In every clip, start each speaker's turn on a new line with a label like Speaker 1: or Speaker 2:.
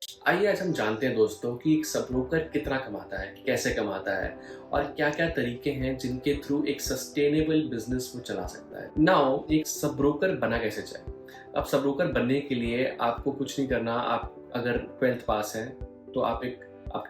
Speaker 1: आइए आज हम जानते हैं दोस्तों कि एक सब ब्रोकर कितना कमाता है, कैसे कमाता है और क्या-क्या तरीके हैं जिनके थ्रू एक सस्टेनेबल बिजनेस वो चला सकता है। नाउ एक सब ब्रोकर बना कैसे जाए? अब सब ब्रोकर बनने के लिए आपको कुछ नहीं करना। आप अगर 12th पास हैं तो आपके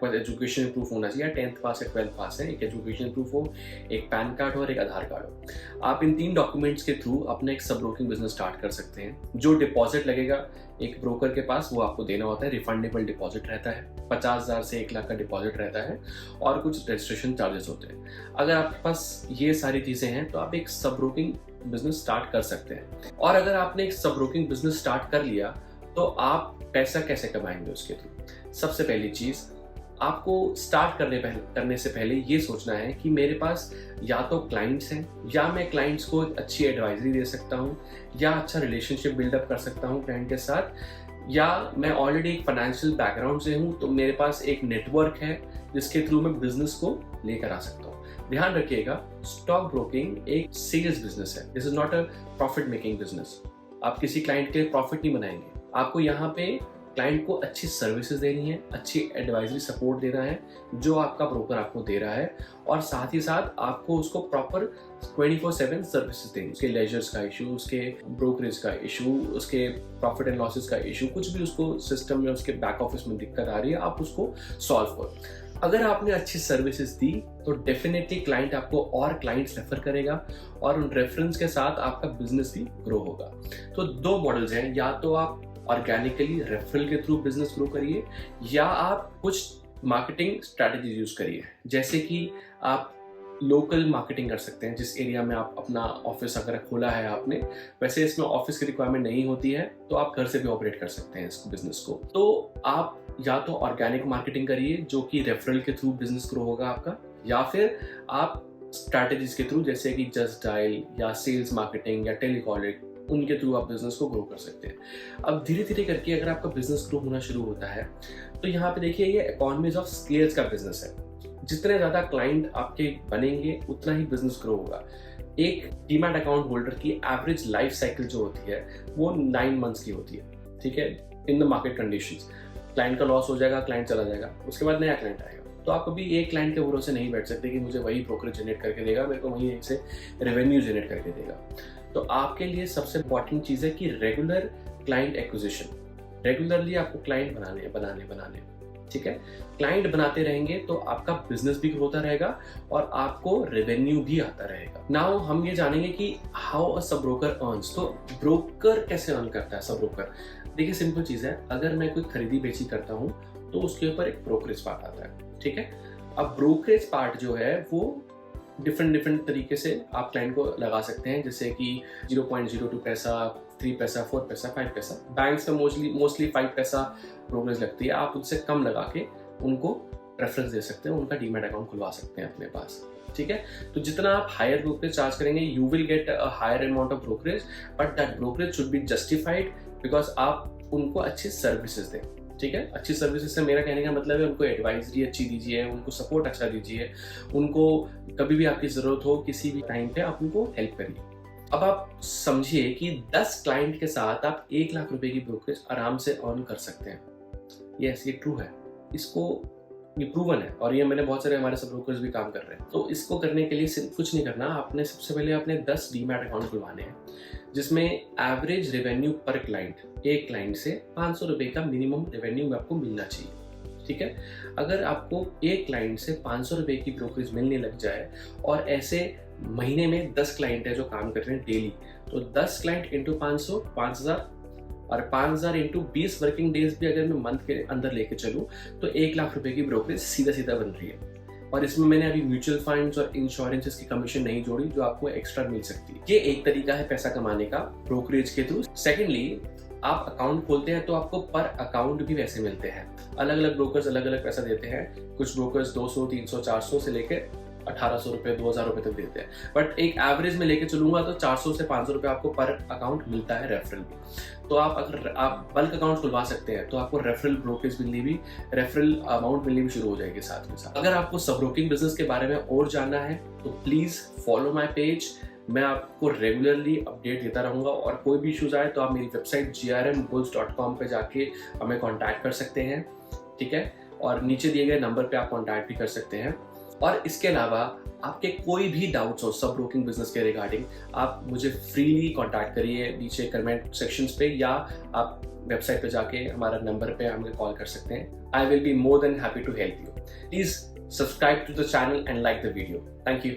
Speaker 1: पास एजुकेशन प्रूफ होना चाहिए। 10th पास या 12th पास है, एक एजुकेशन प्रूफ हो, एक पैन कार्ड हो और एक आधार कार्ड हो। आप इन 3 डॉक्यूमेंट्स के थ्रू अपना एक सब ब्रोकिंग बिजनेस स्टार्ट कर सकते हैं। जो डिपॉजिट लगेगा एक ब्रोकर के पास वो आपको देना होता है, रिफंडेबल डिपॉजिट रहता है। 50,000 से 1 लाख का डिपॉजिट रहता है और कुछ रजिस्ट्रेशन चार्जेस होते हैं। अगर आपके पास ये सारी चीज़ें हैं तो आप एक सब ब्रोकिंग बिजनेस स्टार्ट कर सकते हैं। और अगर आपने एक सब ब्रोकिंग बिजनेस स्टार्ट कर लिया तो आप पैसा कैसे कमाएंगे उसके थ्रू? सबसे पहली चीज़, आपको स्टार्ट करने से पहले ये सोचना है कि मेरे पास या तो क्लाइंट्स हैं या मैं क्लाइंट्स को एक अच्छी एडवाइजरी दे सकता हूँ या अच्छा रिलेशनशिप बिल्डअप कर सकता हूँ क्लाइंट के साथ, या मैं ऑलरेडी एक फाइनेंशियल बैकग्राउंड से हूँ तो मेरे पास एक नेटवर्क है जिसके थ्रू मैं बिजनेस को लेकर आ सकता हूँ। ध्यान रखिएगा, स्टॉक ब्रोकिंग एक सेल्स बिजनेस है। This is not a profit making business. आप किसी क्लाइंट के लिए प्रॉफिट नहीं बनाएंगे। आपको यहाँ पे क्लाइंट को अच्छी सर्विसेज देनी है, अच्छी एडवाइजरी सपोर्ट देना है जो आपका ब्रोकर आपको दे रहा है, और साथ ही साथ आपको उसको प्रॉपर 24/7 सर्विसेज देनी। उसके लेजर्स का इशू, उसके ब्रोकरेज का इशू, उसके प्रॉफिट एंड लॉसेस का इशू, कुछ भी उसको सिस्टम में उसके बैक ऑफिस में दिक्कत आ रही है, आप उसको सॉल्व करो। अगर आपने अच्छी सर्विसेज दी तो डेफिनेटली क्लाइंट आपको और क्लाइंट्स रेफर करेगा और उन रेफरेंस के साथ आपका बिजनेस भी ग्रो होगा। तो 2 मॉडल्स हैं, या तो आप ऑर्गेनिकली रेफरल के थ्रू बिजनेस ग्रो करिए या आप कुछ मार्केटिंग स्ट्रैटेजी यूज करिए। जैसे कि आप लोकल मार्केटिंग कर सकते हैं। जिस एरिया में आप अपना ऑफिस अगर खोला है आपने, वैसे इसमें ऑफिस की रिक्वायरमेंट नहीं होती है तो आप घर से भी ऑपरेट कर सकते हैं इस बिजनेस को। तो आप या तो ऑर्गेनिक मार्केटिंग करिए जो कि रेफरल के थ्रू बिजनेस ग्रो होगा आपका, या फिर आप स्ट्रैटेजीज के थ्रू जैसे कि जस्ट डायल या सेल्स मार्केटिंग या टेलीकॉलिंग, उनके थ्रू आप बिजनेस को ग्रो कर सकते हैं। अब धीरे धीरे करके अगर आपका बिजनेस ग्रो होना शुरू होता है तो यहाँ पे देखिए, ये इकोनॉमीज ऑफ स्केल्स का बिजनेस है। जितने ज्यादा क्लाइंट आपके बनेंगे उतना ही बिजनेस ग्रो होगा। एक डीमैट अकाउंट होल्डर की एवरेज लाइफ साइकिल जो होती है वो 9 मंथ्स की होती है, ठीक है, in the market conditions. Client का लॉस हो जाएगा, क्लाइंट चला जाएगा, उसके बाद नया क्लाइंट आएगा। तो आप कभी एक क्लाइंट के भरोसे नहीं बैठ सकते कि मुझे वही ब्रोकर जनरेट करके देगा, मेरे को वही एक से रेवेन्यू जनरेट करके देगा। तो आपके लिए सबसे इंपॉर्टेंट चीज है कि रेगुलर क्लाइंट एक्विजिशन, रेगुलरली आपको क्लाइंट बनाने, ठीक है। क्लाइंट बनाते रहेंगे तो आपका बिजनेस भी होता रहेगा और आपको रेवेन्यू भी आता रहेगा। नाउ हम ये जानेंगे कि how a sub broker earns. तो ब्रोकर कैसे अर्न करता है सब ब्रोकर? देखिए, सिंपल चीज है, अगर मैं कोई खरीदी बेची करता हूँ तो उसके ऊपर एक ब्रोकरेज पार्ट आता है, ठीक है। अब ब्रोकरेज पार्ट जो है वो डिफरेंट तरीके से आप क्लाइंट को लगा सकते हैं, जैसे कि 0.02 पैसा, 3 पैसा, 4 पैसा, 5 पैसा। बैंक्स में मोस्टली 5 पैसा ब्रोकरेज लगती है। आप उनसे कम लगा के उनको रेफरेंस दे सकते हैं, उनका डीमैट अकाउंट खुलवा सकते हैं अपने पास, ठीक है। तो जितना आप हायर ब्रोकरेज चार्ज करेंगे, you will get a higher amount of brokerage, but that brokerage should be justified because आप उनको अच्छी सर्विसेज दें, ठीक है। अच्छी सर्विसेज से मेरा कहने का मतलब है उनको एडवाइजरी अच्छी दीजिए, उनको सपोर्ट अच्छा दीजिए, उनको कभी भी आपकी जरूरत हो किसी भी टाइम पे आप उनको हेल्प करिए। अब आप समझिए कि 10 क्लाइंट के साथ आप 1 लाख रुपए की ब्रोकरेज आराम से अर्न कर सकते हैं। यस, ये ट्रू है, ये प्रूवन है, और ये मैंने बहुत सारे हमारे सब ब्रोकर्स भी काम कर रहे हैं। तो इसको करने के लिए सिर्फ कुछ नहीं करना, आपने सबसे पहले अपने 10 डीमैट अकाउंट खुलवाने हैं जिसमें एवरेज रेवेन्यू पर क्लाइंट, एक क्लाइंट से 500 रुपए का मिनिमम रेवेन्यू आपको मिलना चाहिए, ठीक है। अगर आपको एक क्लाइंट से 500 रुपए की ब्रोकरेज मिलने लग जाए और ऐसे महीने में 10 क्लाइंट है जो काम कर रहे हैं डेली, तो 10 क्लाइंट इंटू 500, 5000, और 5000 इंटू 20 वर्किंग डेज भी अगर मैं मंथ के अंदर लेके चलूँ तो 1 लाख रुपए की ब्रोकरेज सीधा सीधा बन रही है। और इसमें मैंने अभी म्यूचुअल फंड्स और इंश्योरेंसेस की कमीशन नहीं जोड़ी जो आपको एक्स्ट्रा मिल सकती है। ये एक तरीका है पैसा कमाने का ब्रोकरेज के थ्रू। सेकेंडली, आप अकाउंट खोलते हैं तो आपको पर अकाउंट भी पैसे मिलते हैं। अलग अलग ब्रोकर्स अलग अलग पैसा देते हैं। कुछ ब्रोकर्स 200, 300, 400 से लेकर 1800 रुपए, 2000 रुपए तक देते हैं, बट एक एवरेज में लेके चलूंगा तो 400 से 500 रुपए आपको पर अकाउंट मिलता है रेफरल भी। तो आप अगर आप बल्क अकाउंट खुलवा सकते हैं तो आपको रेफरल ब्रोकरेज मिलनी भी, रेफरल अमाउंट मिलनी भी शुरू हो जाएगी साथ में साथ। अगर आपको सब ब्रोकिंग बिजनेस के बारे में और जानना है तो प्लीज फॉलो माई पेज। मैं आपको रेगुलरली अपडेट देता रहूँगा और कोई भी इश्यूज आए तो आप मेरी वेबसाइट grmbulls.com पे जाके हमें कांटेक्ट कर सकते हैं, ठीक है। और नीचे दिए गए नंबर पे आप कांटेक्ट भी कर सकते हैं। और इसके अलावा आपके कोई भी डाउट्स हो सब ब्रोकिंग बिजनेस के रिगार्डिंग, आप मुझे फ्रीली कांटेक्ट करिए नीचे कमेंट सेक्शंस पे, या आप वेबसाइट पे जाके हमारा नंबर पे हमें कॉल कर सकते हैं। I will be more than happy to help you. Please subscribe to the channel and like the video. Thank you.